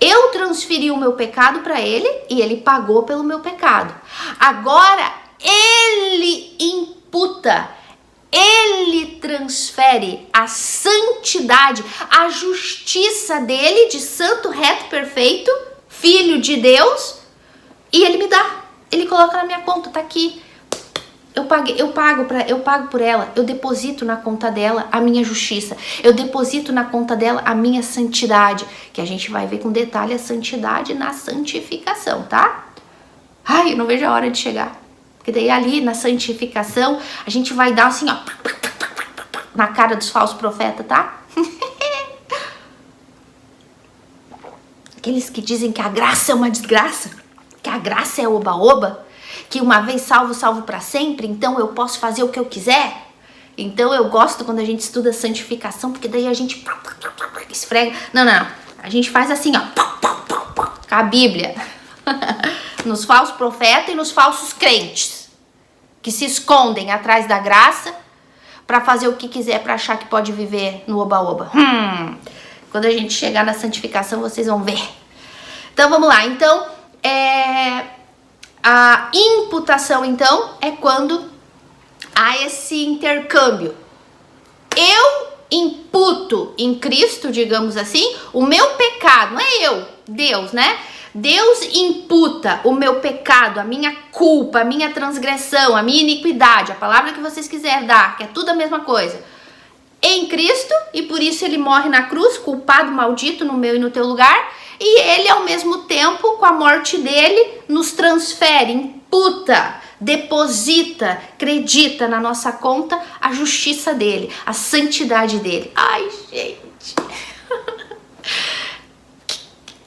Eu transferi o meu pecado para ele e ele pagou pelo meu pecado. Agora ele imputa, ele transfere a santidade, a justiça dele de santo, reto, perfeito, filho de Deus, e ele me dá. Ele coloca na minha conta, tá aqui. Eu pago por ela, eu deposito na conta dela a minha justiça, eu deposito na conta dela a minha santidade, que a gente vai ver com detalhe a santidade na santificação, tá? Ai, eu não vejo a hora de chegar, porque daí ali na santificação a gente vai dar assim, ó, na cara dos falsos profetas, tá? Aqueles que dizem que a graça é uma desgraça, que a graça é oba-oba, que uma vez salvo, salvo para sempre, então eu posso fazer o que eu quiser. Então eu gosto quando a gente estuda santificação, porque daí a gente esfrega. Não, a gente faz assim, ó, com a Bíblia, nos falsos profetas e nos falsos crentes, que se escondem atrás da graça para fazer o que quiser, para achar que pode viver no oba-oba. Quando a gente chegar na santificação, vocês vão ver. Então vamos lá. Então, a imputação, então, é quando há esse intercâmbio. Eu imputo em Cristo, digamos assim, o meu pecado. Não é eu, Deus, né? Deus imputa o meu pecado, a minha culpa, a minha transgressão, a minha iniquidade, a palavra que vocês quiserem dar, que é tudo a mesma coisa, em Cristo, e por isso ele morre na cruz, culpado, maldito, no meu e no teu lugar. E ele, ao mesmo tempo, com a morte dele, nos transfere, imputa, deposita, acredita na nossa conta a justiça dele, a santidade dele. Ai, gente!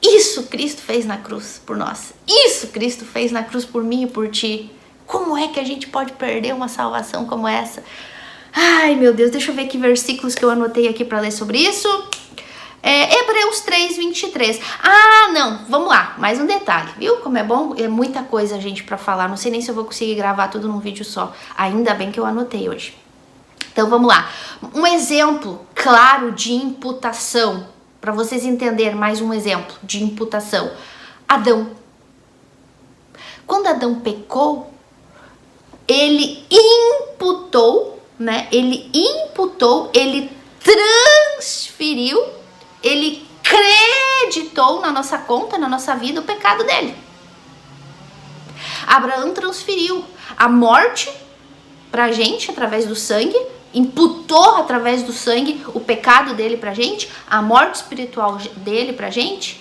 Isso Cristo fez na cruz por nós. Isso Cristo fez na cruz por mim e por ti. Como é que a gente pode perder uma salvação como essa? Ai, meu Deus, deixa eu ver que versículos que eu anotei aqui para ler sobre isso. Hebreus 3, 23. Ah, não, vamos lá, mais um detalhe, viu? Como é bom, é muita coisa, gente, pra falar. Não sei nem se eu vou conseguir gravar tudo num vídeo só. Ainda bem que eu anotei hoje. Então, vamos lá. Um exemplo claro de imputação, para vocês entenderem mais um exemplo de imputação. Adão. Quando Adão pecou, ele imputou, né? Ele transferiu, ele creditou na nossa conta, na nossa vida, o pecado dele. Abraão transferiu a morte pra gente através do sangue, imputou através do sangue o pecado dele pra gente, a morte espiritual dele pra gente.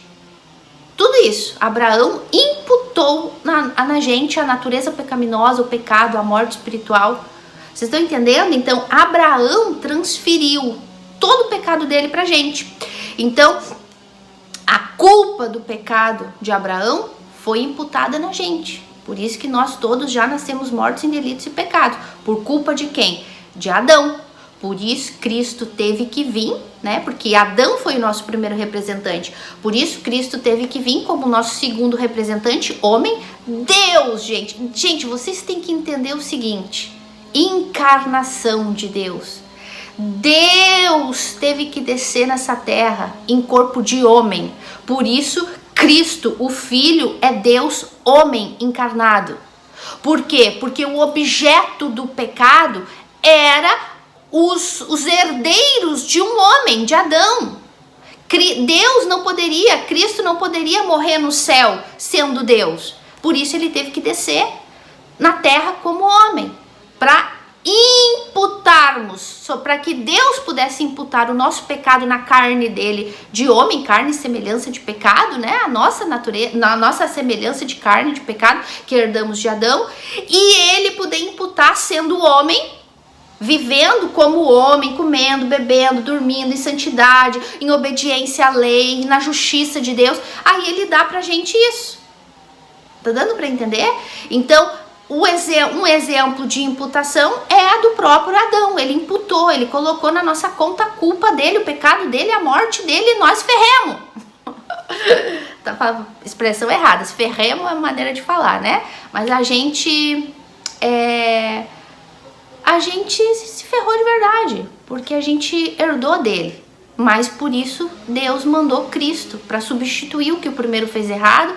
Tudo isso, Abraão imputou na gente a natureza pecaminosa, o pecado, a morte espiritual. Vocês estão entendendo? Então, Abraão transferiu todo o pecado dele pra gente. Então, a culpa do pecado de Abraão foi imputada na gente. Por isso que nós todos já nascemos mortos em delitos e pecados. Por culpa de quem? De Adão. Por isso Cristo teve que vir, né? Porque Adão foi o nosso primeiro representante. Por isso Cristo teve que vir como nosso segundo representante, homem, Deus, gente. Gente, vocês têm que entender o seguinte: encarnação de Deus. Deus teve que descer nessa terra em corpo de homem. Por isso Cristo, o Filho, é Deus homem encarnado. Por quê? Porque o objeto do pecado era os herdeiros de um homem, de Adão. Deus não poderia, Cristo não poderia morrer no céu sendo Deus. Por isso ele teve que descer na terra como homem, para imputarmos, para que Deus pudesse imputar o nosso pecado na carne dele, de homem, carne e semelhança de pecado, né? A nossa natureza, na nossa semelhança de carne de pecado que herdamos de Adão, e ele poder imputar sendo homem, vivendo como homem, comendo, bebendo, dormindo em santidade, em obediência à lei, na justiça de Deus. Aí ele dá pra gente isso. Tá dando pra entender? Então, Um exemplo de imputação é a do próprio Adão. Ele imputou, ele colocou na nossa conta a culpa dele, o pecado dele, a morte dele, e nós ferremos. Tá falando expressão errada, se ferremos é uma maneira de falar, né? Mas a gente se ferrou de verdade, porque a gente herdou dele. Mas por isso Deus mandou Cristo para substituir o que o primeiro fez errado,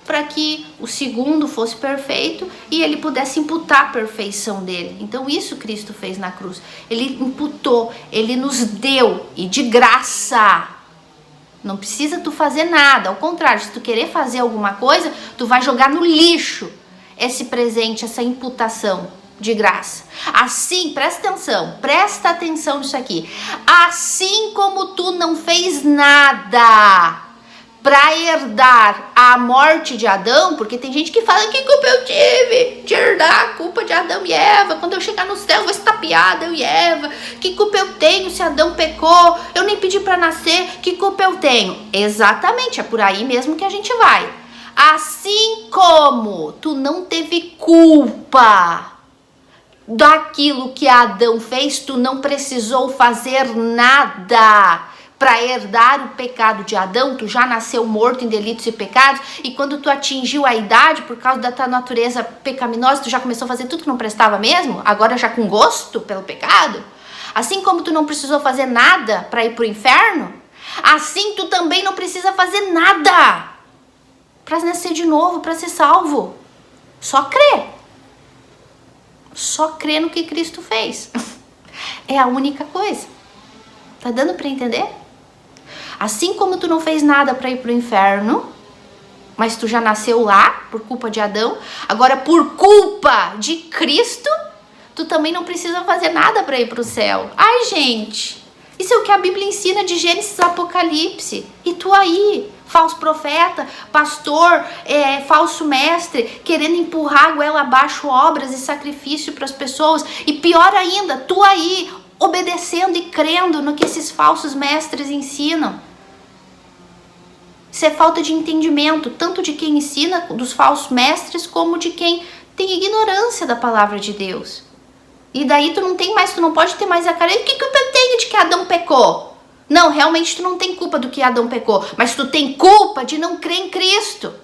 para que o segundo fosse perfeito e ele pudesse imputar a perfeição dele. Então isso Cristo fez na cruz. Ele imputou, ele nos deu, e de graça. Não precisa tu fazer nada, ao contrário, se tu querer fazer alguma coisa, tu vai jogar no lixo esse presente, essa imputação de graça. Assim, presta atenção nisso aqui. Assim como tu não fez nada para herdar a morte de Adão, porque tem gente que fala: que culpa eu tive de herdar a culpa de Adão e Eva? Quando eu chegar no céu, eu vou estapear Adão e Eva. Que culpa eu tenho se Adão pecou? Eu nem pedi para nascer. Que culpa eu tenho? Exatamente, é por aí mesmo que a gente vai. Assim como tu não teve culpa daquilo que Adão fez, tu não precisou fazer nada para herdar o pecado de Adão. Tu já nasceu morto em delitos e pecados, e quando tu atingiu a idade, por causa da tua natureza pecaminosa, tu já começou a fazer tudo que não prestava mesmo, agora já com gosto pelo pecado. Assim como tu não precisou fazer nada para ir pro inferno, assim tu também não precisa fazer nada para nascer de novo, para ser salvo. Só crer. Só crer no que Cristo fez. É a única coisa. Tá dando para entender? Assim como tu não fez nada para ir pro inferno, mas tu já nasceu lá por culpa de Adão, agora por culpa de Cristo, tu também não precisa fazer nada para ir pro céu. Ai, gente, isso é o que a Bíblia ensina de Gênesis a Apocalipse. E tu aí, falso profeta, pastor, falso mestre, querendo empurrar a goela abaixo obras e sacrifício para as pessoas. E pior ainda, tu aí, obedecendo e crendo no que esses falsos mestres ensinam. Isso é falta de entendimento, tanto de quem ensina, dos falsos mestres, como de quem tem ignorância da palavra de Deus. E daí tu não pode ter mais a cara. E que culpa eu tenho de que Adão pecou? Não, realmente tu não tem culpa do que Adão pecou, mas tu tem culpa de não crer em Cristo.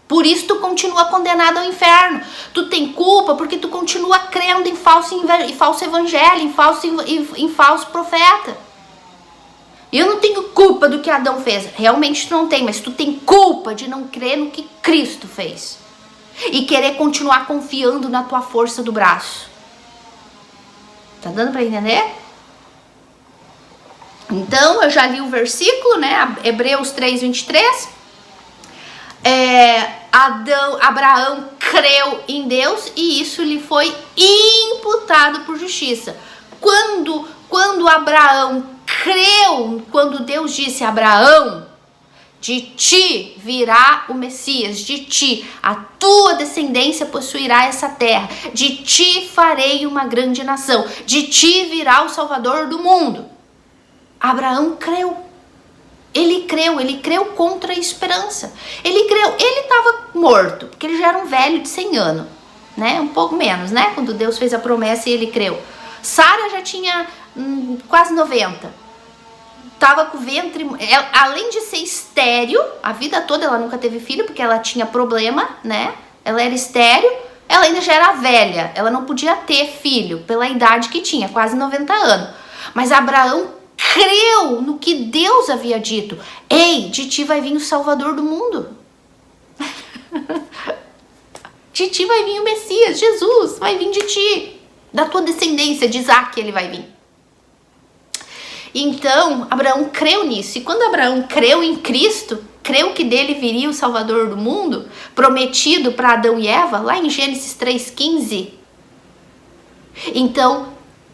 Por isso tu continua condenado ao inferno. Tu tem culpa porque tu continua crendo em falso evangelho, em falso profeta. Eu não tenho culpa do que Adão fez. Realmente tu não tem, mas tu tem culpa de não crer no que Cristo fez. E querer continuar confiando na tua força do braço. Tá dando para entender? Então, eu já li o versículo, né? Hebreus 3:23. Abraão creu em Deus e isso lhe foi imputado por justiça. Quando Abraão creu, quando Deus disse: Abraão, de ti virá o Messias, de ti, a tua descendência possuirá essa terra, de ti farei uma grande nação, de ti virá o Salvador do mundo. Abraão creu. Ele creu contra a esperança. Ele estava morto, porque ele já era um velho de 100 anos, né? Um pouco menos, né? Quando Deus fez a promessa e ele creu. Sara já tinha quase 90. Tava com o ventre, além de ser estéril, a vida toda ela nunca teve filho, porque ela tinha problema, né? Ela era estéril, ela ainda já era velha, ela não podia ter filho pela idade que tinha, quase 90 anos. Mas Abraão creu no que Deus havia dito. Ei, de ti vai vir o Salvador do mundo. De ti vai vir o Messias, Jesus, vai vir de ti. Da tua descendência, de Isaac, ele vai vir. Então, Abraão creu nisso. E quando Abraão creu em Cristo, creu que dele viria o Salvador do mundo, prometido para Adão e Eva, lá em Gênesis 3:15. Então,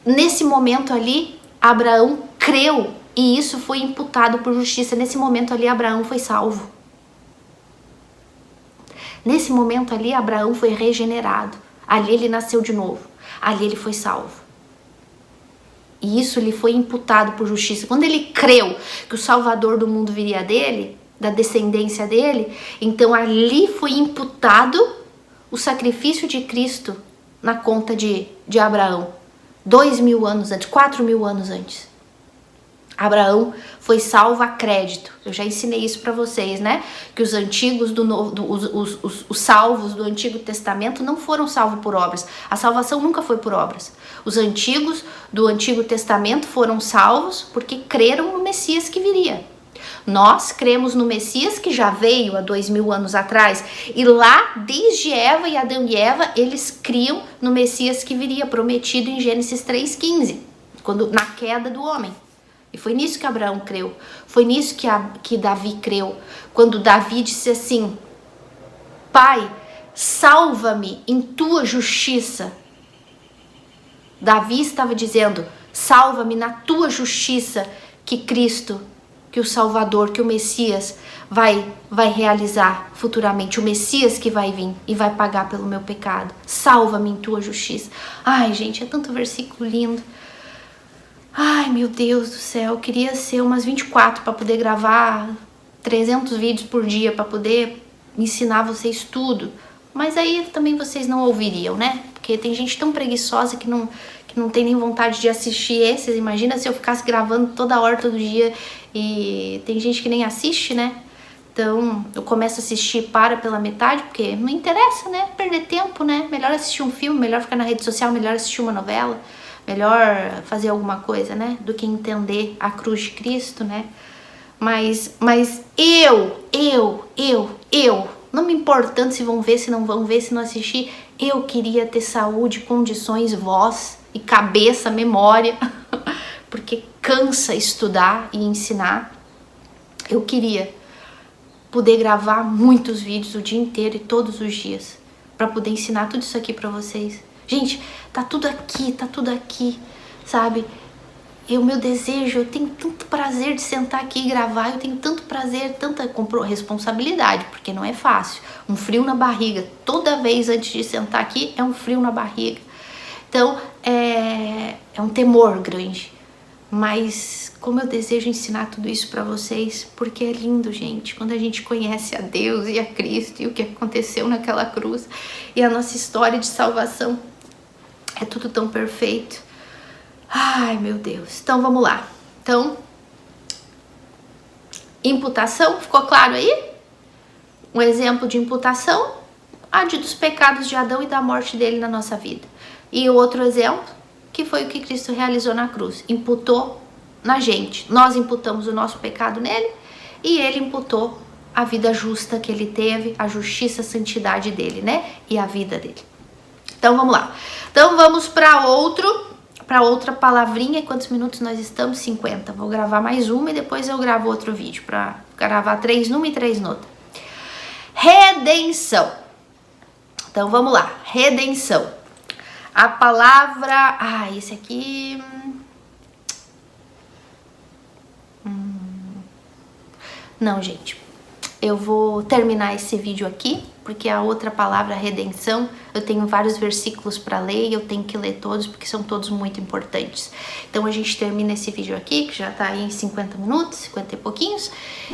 nesse momento ali, Abraão creu e isso foi imputado por justiça. Nesse momento ali, Abraão foi salvo. Nesse momento ali, Abraão foi regenerado. Ali ele nasceu de novo. Ali ele foi salvo. E isso lhe foi imputado por justiça. Quando ele creu que o Salvador do mundo viria dele, da descendência dele, então ali foi imputado o sacrifício de Cristo na conta de Abraão. 2.000 anos antes, 4.000 anos antes. Abraão foi salvo a crédito. Eu já ensinei isso para vocês, né? Que os antigos os salvos do Antigo Testamento não foram salvos por obras. A salvação nunca foi por obras. Os antigos do Antigo Testamento foram salvos porque creram no Messias que viria. Nós cremos no Messias que já veio há 2.000 anos atrás. E lá, desde Eva e Adão e Eva, eles criam no Messias que viria, prometido em Gênesis 3,15, na queda do homem. E foi nisso que Abraão creu. Foi nisso que Davi creu. Quando Davi disse assim: Pai, salva-me em tua justiça. Davi estava dizendo: salva-me na tua justiça, que Cristo, que o Salvador, que o Messias vai realizar futuramente. O Messias que vai vir e vai pagar pelo meu pecado. Salva-me em tua justiça. Ai, gente, é tanto versículo lindo. Ai, meu Deus do céu, eu queria ser umas 24 para poder gravar 300 vídeos por dia, para poder ensinar vocês tudo. Mas aí também vocês não ouviriam, né? Porque tem gente tão preguiçosa que não tem nem vontade de assistir esses. Imagina se eu ficasse gravando toda hora, todo dia. E tem gente que nem assiste, né? Então eu começo a assistir pela metade, porque não interessa, né? Perder tempo, né? Melhor assistir um filme, melhor ficar na rede social, melhor assistir uma novela. Melhor fazer alguma coisa, né? Do que entender a cruz de Cristo, né? Mas eu, não me importando se vão ver, se não vão ver, se não assistir, eu queria ter saúde, condições, voz e cabeça, memória, porque cansa estudar e ensinar. Eu queria poder gravar muitos vídeos o dia inteiro e todos os dias, para poder ensinar tudo isso aqui para vocês. Gente, tá tudo aqui, sabe? O meu desejo, eu tenho tanto prazer de sentar aqui e gravar, eu tenho tanto prazer, tanta responsabilidade, porque não é fácil. Um frio na barriga, toda vez antes de sentar aqui é um frio na barriga. Então, é um temor grande. Mas como eu desejo ensinar tudo isso pra vocês, porque é lindo, gente, quando a gente conhece a Deus e a Cristo e o que aconteceu naquela cruz e a nossa história de salvação. É tudo tão perfeito. Ai, meu Deus. Então, vamos lá. Então, imputação, ficou claro aí? Um exemplo de imputação, a dos pecados de Adão e da morte dele na nossa vida. E o outro exemplo, que foi o que Cristo realizou na cruz. Imputou na gente. Nós imputamos o nosso pecado nele e ele imputou a vida justa que ele teve, a justiça, a santidade dele, né? E a vida dele. Então, vamos lá. Então, vamos para outra palavrinha. Quantos minutos nós estamos? 50. Vou gravar mais uma e depois eu gravo outro vídeo para gravar 3 numa e 3 noutra. Redenção. Então, vamos lá. Redenção. A palavra... esse aqui... Não, gente. Eu vou terminar esse vídeo aqui, porque a outra palavra, redenção, eu tenho vários versículos para ler e eu tenho que ler todos, porque são todos muito importantes. Então a gente termina esse vídeo aqui, que já tá aí em 50 minutos, 50 e pouquinhos,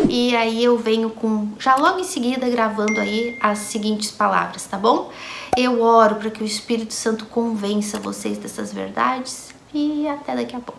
e aí eu venho já logo em seguida gravando aí as seguintes palavras, tá bom? Eu oro para que o Espírito Santo convença vocês dessas verdades e até daqui a pouco.